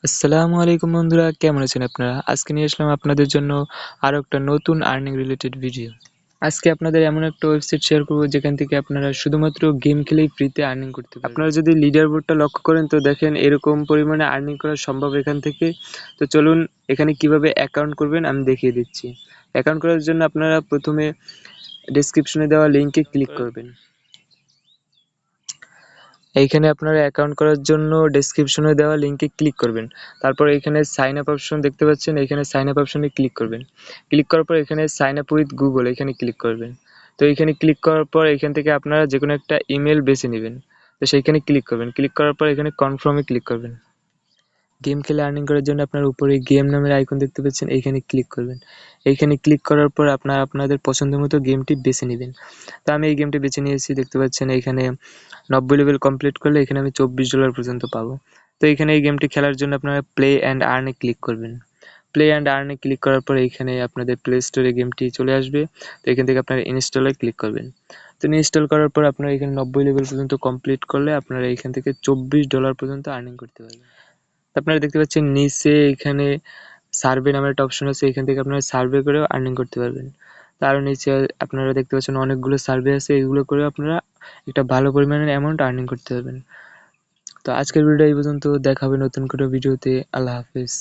আসসালামু আলাইকুম বন্ধুরা, কেমন আছেন আপনারা? আজকে নিয়ে আসলাম আপনাদের জন্য আরো একটা নতুন আর্নিং রিলেটেড ভিডিও। আজকে আপনাদের এমন একটা ওয়েবসাইট শেয়ার করব যেখান থেকে আপনারা শুধুমাত্র গেম খেলেই ফ্রিতে আর্নিং করতে পারবেন। আপনারা যদি লিডার বোর্ডটা লক্ষ্য করেন তো দেখেন এরকম পরিমাণে আর্নিং করা সম্ভব এখান থেকে। তো চলুন এখানে কিভাবে অ্যাকাউন্ট করবেন আমি দেখিয়ে দিচ্ছি। অ্যাকাউন্ট করার জন্য আপনারা প্রথমে ডেসক্রিপশনে দেওয়া লিংকে ক্লিক করবেন। এইখানে আপনারা অ্যাকাউন্ট করার জন্য ডেসক্রিপশনে দেওয়া লিংকে ক্লিক করবেন। তারপর এখানে সাইন আপ অপশন দেখতে পাচ্ছেন, এখানে সাইন আপ অপশনে ক্লিক করবেন। ক্লিক করার পর এখানে সাইন আপ উইথ গুগল এখানে ক্লিক করবেন। তো এইখানে ক্লিক করার পর এখান থেকে আপনারা যেকোনো একটা ইমেল বেছে নেবেন। তো সেইখানে ক্লিক করবেন। ক্লিক করার পর এখানে কনফার্মে ক্লিক করবেন। গেম খেলে আর্নিং করার জন্য আপনার উপরে গেম নামের আইকন দেখতে পাচ্ছেন, এইখানে ক্লিক করবেন। এইখানে ক্লিক করার পর আপনারা আপনাদের পছন্দ মতো গেমটি বেছে নেবেন। তো আমি এই গেমটি বেছে নিয়েছি, দেখতে পাচ্ছেন এইখানে 90 লেভেল কমপ্লিট করলে এখানে আমি $24 পর্যন্ত পাবো। তো এইখানে এই গেমটি খেলার জন্য আপনারা প্লে অ্যান্ড আর্নে ক্লিক করবেন। প্লে অ্যান্ড আর্নে ক্লিক করার পর এইখানে আপনাদের প্লে স্টোরে গেমটি চলে আসবে। তো এখান থেকে আপনারা ইনস্টলে ক্লিক করবেন। তো ইনস্টল করার পর আপনারা এখানে 90 লেভেল পর্যন্ত কমপ্লিট করলে আপনারা এখান থেকে $24 পর্যন্ত আর্নিং করতে পারবেন। আপনারা দেখতে পাচ্ছেন নিচে এখানে সার্ভে নামের একটা অপশন আছে, এখান থেকে আপনারা সার্ভে করেও আর্নিং করতে পারবেন। তার নিচে আপনারা দেখতে পাচ্ছেন অনেকগুলো সার্ভে আছে, এগুলো করেও আপনারা একটা ভালো পরিমাণের অ্যামাউন্ট আর্নিং করতে পারবেন। তো আজকের ভিডিওটা এই পর্যন্ত, দেখা হবে নতুন কোনো ভিডিওতে। আল্লাহ হাফেজ।